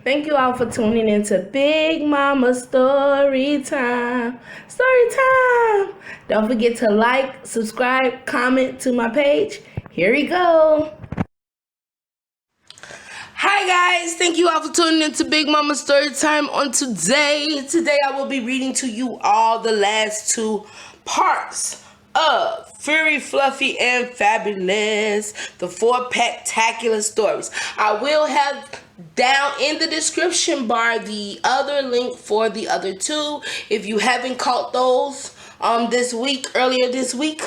Thank you all for tuning into Big Mama Story Time. Story Time. Don't forget to like, subscribe, comment to my page. Here we go. Hi guys, thank you all for tuning into Big Mama Story Time on today. Today I will be reading to you all the last two parts of Furry, Fluffy, and Fabulous, the 4-Packtacular stories. I will have down in the description bar the other link for the other two. If you haven't caught those earlier this week,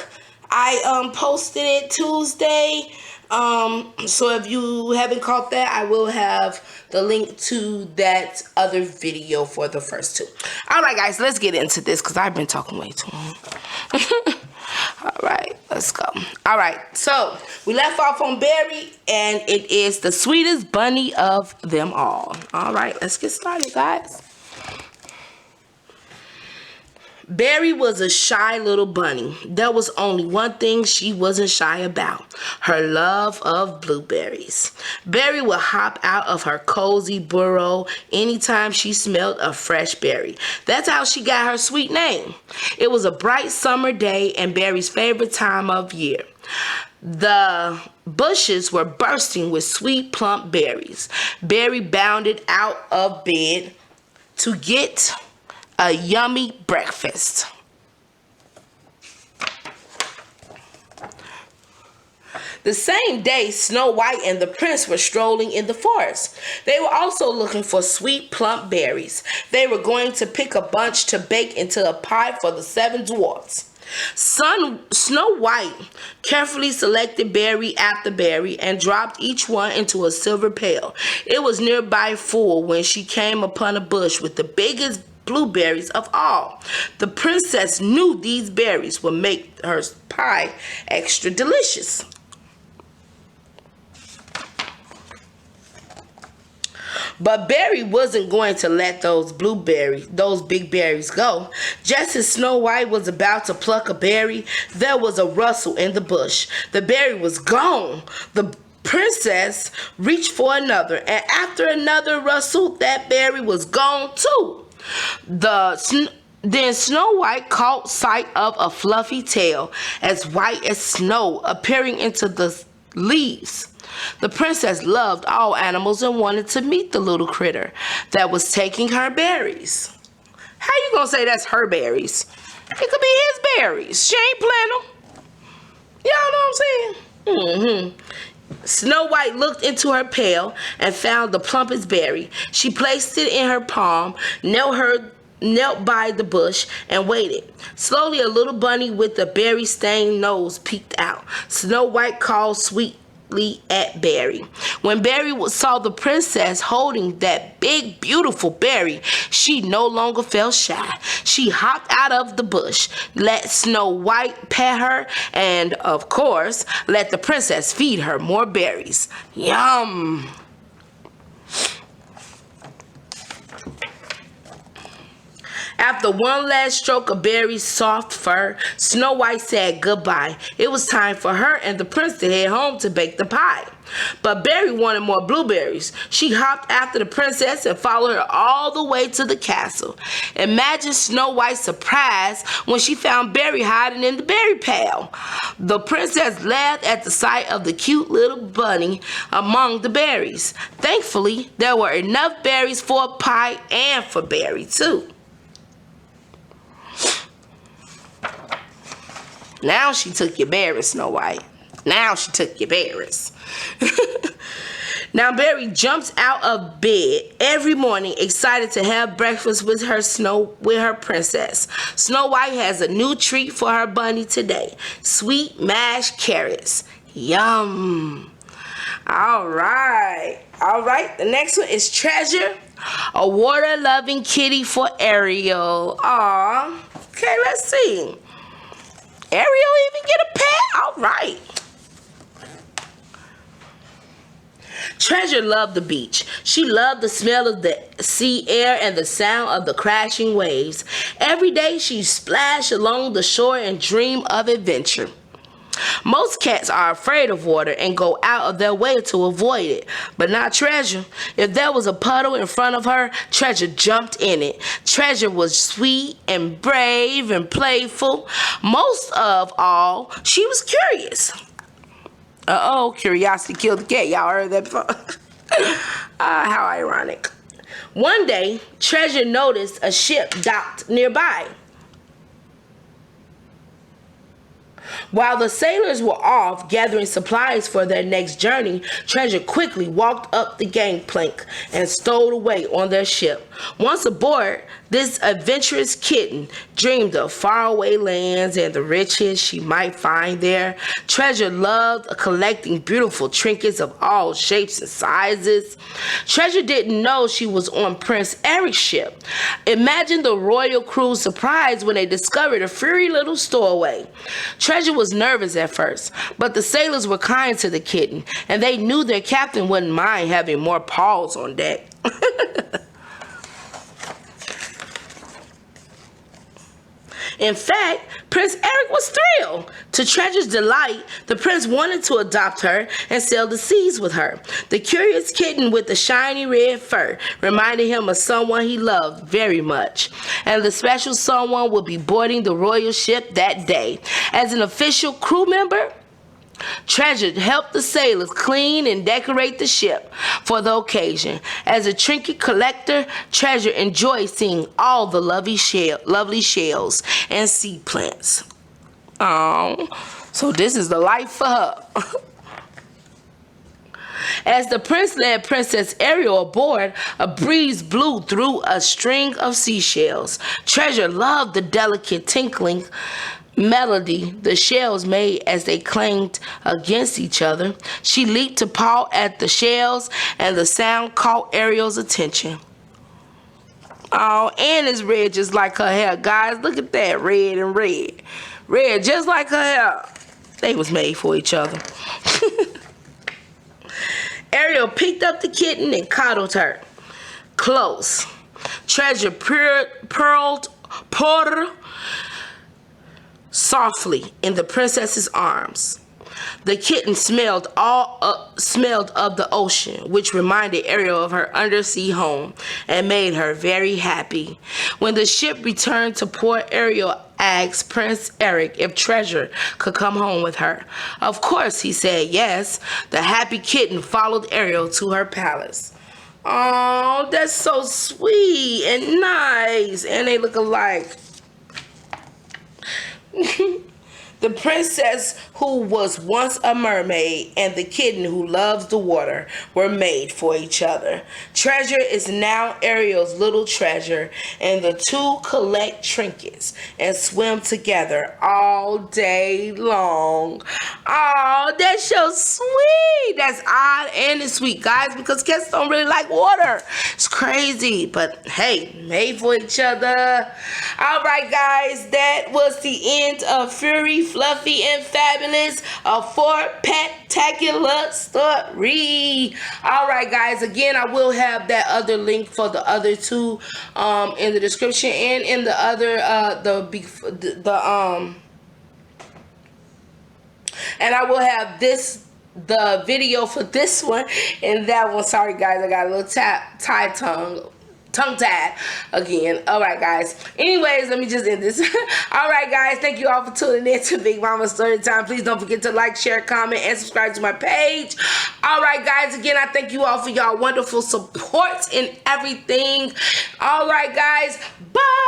I posted it Tuesday. So if you haven't caught that, I will have the link to that other video for the first two. Alright guys, let's get into this because I've been talking way too long. Alright, let's go. Alright, so we left off on Barry, and it is the sweetest bunny of them all. Alright, let's get started, guys. Barry was a shy little bunny. There was only one thing she wasn't shy about: her love of blueberries. Barry would hop out of her cozy burrow anytime she smelled a fresh berry. That's how she got her sweet name. It was a bright summer day and Barry's favorite time of year. The bushes were bursting with sweet, plump berries. Barry bounded out of bed to get a yummy breakfast. The same day, Snow White and the prince were strolling in the forest. They were also looking for sweet, plump berries. They were going to pick a bunch to bake into a pie for the 7 dwarfs. Snow White carefully selected berry after berry and dropped each one into a silver pail. It was nearby full when she came upon a bush with the biggest blueberries of all. The princess knew these berries would make her pie extra delicious. But Barry wasn't going to let those big berries go. Just as Snow White was about to pluck a berry, there was a rustle in the bush. The berry was gone. The princess reached for another, and after another rustle, that berry was gone too. Then Snow White caught sight of a fluffy tail as white as snow appearing into the leaves. The princess loved all animals and wanted to meet the little critter that was taking her berries. How you gonna say that's her berries? It could be his berries. She ain't planting them. Y'all know what I'm saying? Snow White looked into her pail and found the plumpest berry. She placed it in her palm, knelt by the bush, and waited. Slowly, a little bunny with a berry-stained nose peeked out. Snow White called sweetly at Barry. When Barry saw the princess holding that big, beautiful berry, she no longer felt shy. She hopped out of the bush, let Snow White pet her, and, of course, let the princess feed her more berries. Yum! After one last stroke of Barry's soft fur, Snow White said goodbye. It was time for her and the prince to head home to bake the pie. But Barry wanted more blueberries. She hopped after the princess and followed her all the way to the castle. Imagine Snow White's surprise when she found Barry hiding in the berry pail. The princess laughed at the sight of the cute little bunny among the berries. Thankfully, there were enough berries for a pie and for Barry too. Now she took your berries, Snow White. Now she took your berries. Now Barry jumps out of bed every morning, excited to have breakfast with her princess. Snow White has a new treat for her bunny today: sweet mashed carrots. Yum! All right. The next one is Treasure, a water-loving kitty for Ariel. Aw. Okay, let's see. Ariel even get a pet? All right. Treasure loved the beach. She loved the smell of the sea air and the sound of the crashing waves. Every day she splashed along the shore and dreamed of adventure. Most cats are afraid of water and go out of their way to avoid it, but not Treasure. If there was a puddle in front of her, Treasure jumped in it. Treasure was sweet and brave and playful. Most of all, she was curious. Uh-oh, curiosity killed the cat. Y'all heard that before? How ironic. One day, Treasure noticed a ship docked nearby. While the sailors were off gathering supplies for their next journey, Treasure quickly walked up the gangplank and stowed away on their ship. Once aboard, this adventurous kitten dreamed of faraway lands and the riches she might find there. Treasure loved collecting beautiful trinkets of all shapes and sizes. Treasure didn't know she was on Prince Eric's ship. Imagine the royal crew's surprise when they discovered a furry little stowaway. Treasure was nervous at first, but the sailors were kind to the kitten, and they knew their captain wouldn't mind having more paws on deck. In fact, Prince Eric was thrilled. To Treasure's delight, the prince wanted to adopt her and sail the seas with her. The curious kitten with the shiny red fur reminded him of someone he loved very much, and the special someone would be boarding the royal ship that day. As an official crew member, Treasure helped the sailors clean and decorate the ship for the occasion. As a trinket collector, Treasure enjoyed seeing all the lovely shells and sea plants. Oh, so this is the life for her. As the prince led Princess Ariel aboard, a breeze blew through a string of seashells. Treasure loved the delicate tinkling melody the shells made as they clanged against each other. She leaped to paw at the shells, and the sound caught Ariel's attention. Oh, and it's red just like her hair. Guys, look at that. Red and red. Red just like her hair. They was made for each other. Ariel picked up the kitten and coddled her close. Treasure purred softly in the princess's arms. The kitten smelled of the ocean, which reminded Ariel of her undersea home and made her very happy. When the ship returned to port, Ariel asked Prince Eric if Treasure could come home with her. Of course, he said yes. The happy kitten followed Ariel to her palace. Oh, that's so sweet and nice, and they look alike. The princess, who was once a mermaid, and the kitten, who loves the water, were made for each other. Treasure is now Ariel's little treasure, and the two collect trinkets and swim together all day long. Oh, that's so sweet. That's odd and it's sweet, guys, because cats don't really like water. It's crazy, but hey, made for each other. All right, guys, that was the end of Furry, Fluffy, and Fabulous, a 4-pactacular story. All right, guys, again, I will have that other link for the other two in the description, and in the other and I will have the video for this one and that one. Sorry, guys, I got a little tongue-tied again. All right, guys. Anyways, let me just end this. All right, guys. Thank you all for tuning in to Big Mama Story Time. Please don't forget to like, share, comment, and subscribe to my page. All right, guys. Again, I thank you all for y'all wonderful support and everything. All right, guys. Bye.